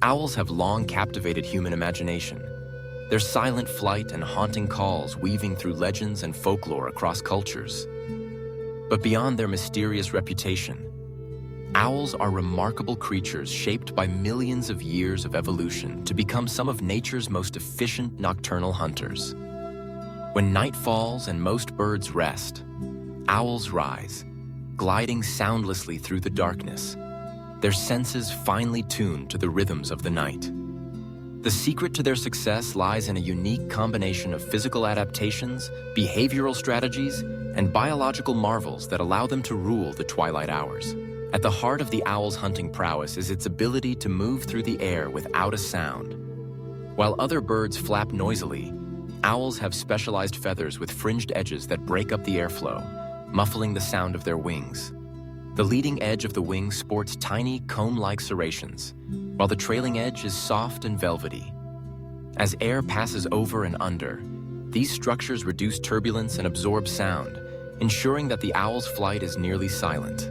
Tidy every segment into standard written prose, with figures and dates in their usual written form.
Owls have long captivated human imagination, their silent flight and haunting calls weaving through legends and folklore across cultures. But beyond their mysterious reputation, owls are remarkable creatures shaped by millions of years of evolution to become some of nature's most efficient nocturnal hunters. When night falls and most birds rest, owls rise, gliding soundlessly through the darkness, their senses finely tuned to the rhythms of the night. The secret to their success lies in a unique combination of physical adaptations, behavioral strategies, and biological marvels that allow them to rule the twilight hours. At the heart of the owl's hunting prowess is its ability to move through the air without a sound. While other birds flap noisily, owls have specialized feathers with fringed edges that break up the airflow, muffling the sound of their wings. The leading edge of the wing sports tiny comb-like serrations, while the trailing edge is soft and velvety. As air passes over and under, these structures reduce turbulence and absorb sound, ensuring that the owl's flight is nearly silent.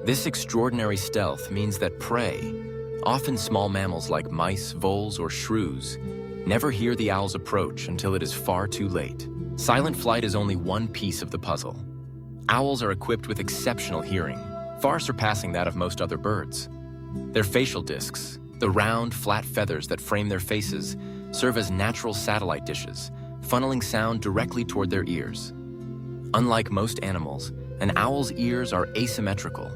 This extraordinary stealth means that prey, often small mammals like mice, voles, or shrews, never hear the owl's approach until it is far too late. Silent flight is only one piece of the puzzle. Owls are equipped with exceptional hearing, far surpassing that of most other birds. Their facial discs, the round, flat feathers that frame their faces, serve as natural satellite dishes, funneling sound directly toward their ears. Unlike most animals, an owl's ears are asymmetrical,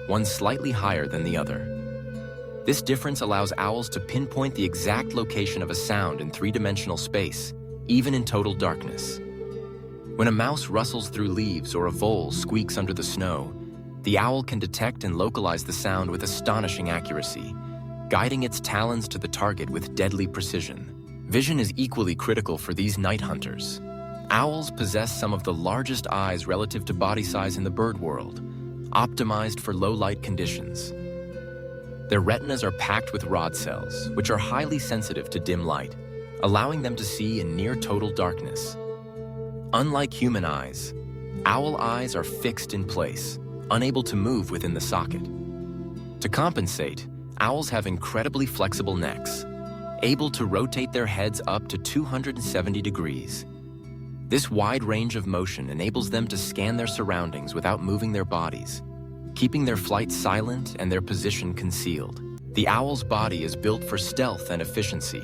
one slightly higher than the other. This difference allows owls to pinpoint the exact location of a sound in three-dimensional space, even in total darkness. When a mouse rustles through leaves or a vole squeaks under the snow, the owl can detect and localize the sound with astonishing accuracy, guiding its talons to the target with deadly precision. Vision is equally critical for these night hunters. Owls possess some of the largest eyes relative to body size in the bird world, optimized for low-light conditions. Their retinas are packed with rod cells, which are highly sensitive to dim light, allowing them to see in near-total darkness. Unlike human eyes, owl eyes are fixed in place, unable to move within the socket. To compensate, owls have incredibly flexible necks, able to rotate their heads up to 270 degrees. This wide range of motion enables them to scan their surroundings without moving their bodies, keeping their flight silent and their position concealed. The owl's body is built for stealth and efficiency.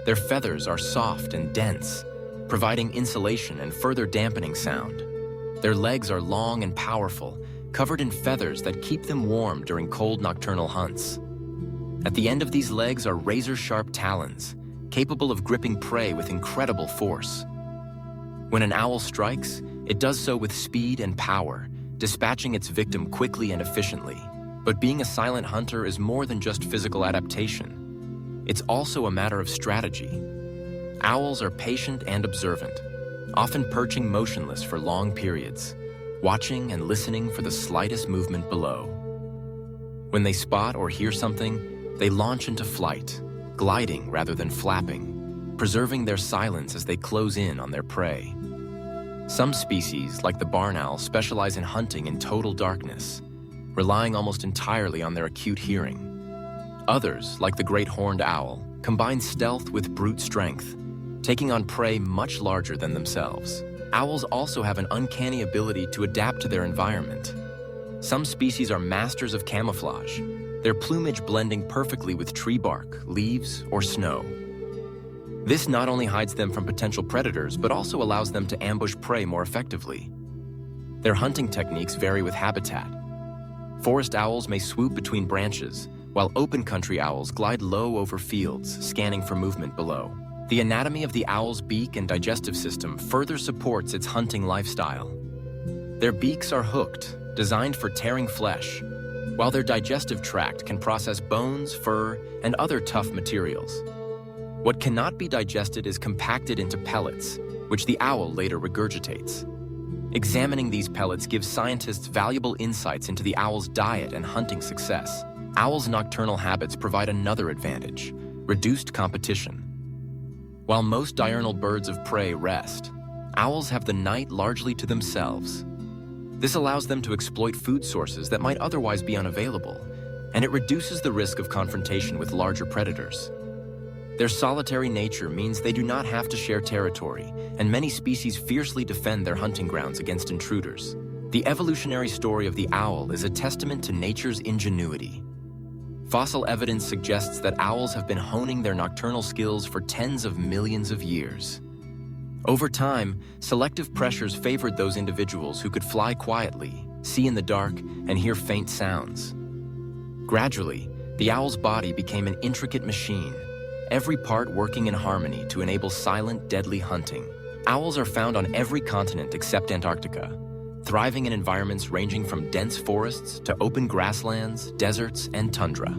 Their feathers are soft and dense, providing insulation and further dampening sound. Their legs are long and powerful, covered in feathers that keep them warm during cold nocturnal hunts. At the end of these legs are razor-sharp talons, capable of gripping prey with incredible force. When an owl strikes, it does so with speed and power, dispatching its victim quickly and efficiently. But being a silent hunter is more than just physical adaptation. It's also a matter of strategy. Owls are patient and observant, often perching motionless for long periods, watching and listening for the slightest movement below. When they spot or hear something, they launch into flight, gliding rather than flapping, preserving their silence as they close in on their prey. Some species, like the barn owl, specialize in hunting in total darkness, relying almost entirely on their acute hearing. Others, like the great horned owl, combine stealth with brute strength, taking on prey much larger than themselves. Owls also have an uncanny ability to adapt to their environment. Some species are masters of camouflage, their plumage blending perfectly with tree bark, leaves, or snow. This not only hides them from potential predators, but also allows them to ambush prey more effectively. Their hunting techniques vary with habitat. Forest owls may swoop between branches, while open country owls glide low over fields, scanning for movement below. The anatomy of the owl's beak and digestive system further supports its hunting lifestyle. Their beaks are hooked, designed for tearing flesh, while their digestive tract can process bones, fur, and other tough materials. What cannot be digested is compacted into pellets, which the owl later regurgitates. Examining these pellets gives scientists valuable insights into the owl's diet and hunting success. Owls' nocturnal habits provide another advantage: reduced competition. While most diurnal birds of prey rest, owls have the night largely to themselves. This allows them to exploit food sources that might otherwise be unavailable, and it reduces the risk of confrontation with larger predators. Their solitary nature means they do not have to share territory, and many species fiercely defend their hunting grounds against intruders. The evolutionary story of the owl is a testament to nature's ingenuity. Fossil evidence suggests that owls have been honing their nocturnal skills for tens of millions of years. Over time, selective pressures favored those individuals who could fly quietly, see in the dark, and hear faint sounds. Gradually, the owl's body became an intricate machine, every part working in harmony to enable silent, deadly hunting. Owls are found on every continent except Antarctica, thriving in environments ranging from dense forests to open grasslands, deserts, and tundra.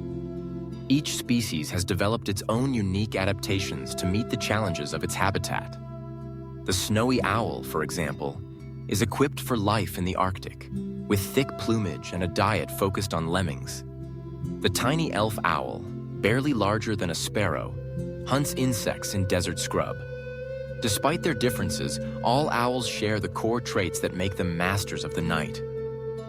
Each species has developed its own unique adaptations to meet the challenges of its habitat. The snowy owl, for example, is equipped for life in the Arctic, with thick plumage and a diet focused on lemmings. The tiny elf owl, barely larger than a sparrow, hunts insects in desert scrub. Despite their differences, all owls share the core traits that make them masters of the night: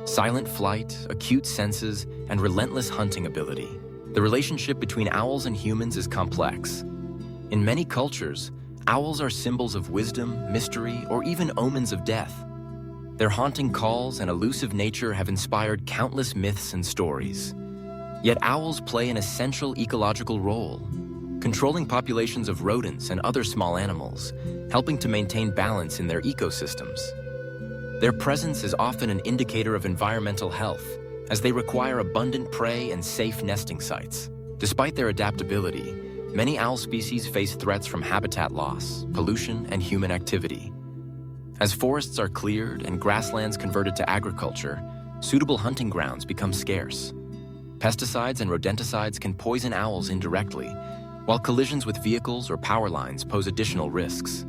silent flight, acute senses, and relentless hunting ability. The relationship between owls and humans is complex. In many cultures, owls are symbols of wisdom, mystery, or even omens of death. Their haunting calls and elusive nature have inspired countless myths and stories. Yet owls play an essential ecological role, controlling populations of rodents and other small animals, helping to maintain balance in their ecosystems. Their presence is often an indicator of environmental health, as they require abundant prey and safe nesting sites. Despite their adaptability, many owl species face threats from habitat loss, pollution, and human activity. As forests are cleared and grasslands converted to agriculture, suitable hunting grounds become scarce. Pesticides and rodenticides can poison owls indirectly, while collisions with vehicles or power lines pose additional risks.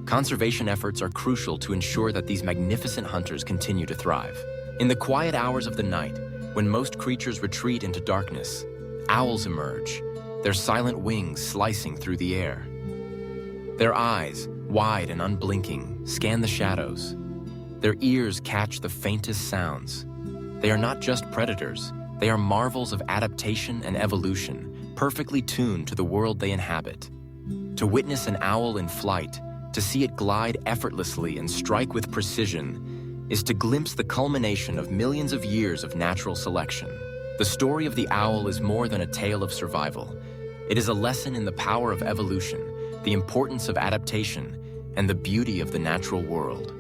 Conservation efforts are crucial to ensure that these magnificent hunters continue to thrive. In the quiet hours of the night, when most creatures retreat into darkness, owls emerge, their silent wings slicing through the air. Their eyes, wide and unblinking, scan the shadows. Their ears catch the faintest sounds. They are not just predators, they are marvels of adaptation and evolution, perfectly tuned to the world they inhabit. To witness an owl in flight, to see it glide effortlessly and strike with precision, is to glimpse the culmination of millions of years of natural selection. The story of the owl is more than a tale of survival. It is a lesson in the power of evolution, the importance of adaptation, and the beauty of the natural world.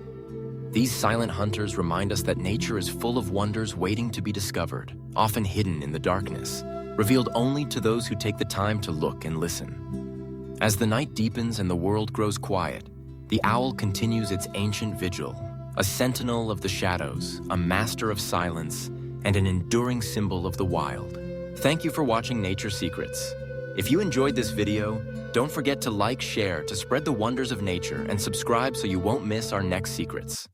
These silent hunters remind us that nature is full of wonders waiting to be discovered, often hidden in the darkness, revealed only to those who take the time to look and listen. As the night deepens and the world grows quiet, the owl continues its ancient vigil, a sentinel of the shadows, a master of silence, and an enduring symbol of the wild. Thank you for watching Nature Secrets. If you enjoyed this video, don't forget to like, share to spread the wonders of nature, and subscribe so you won't miss our next secrets.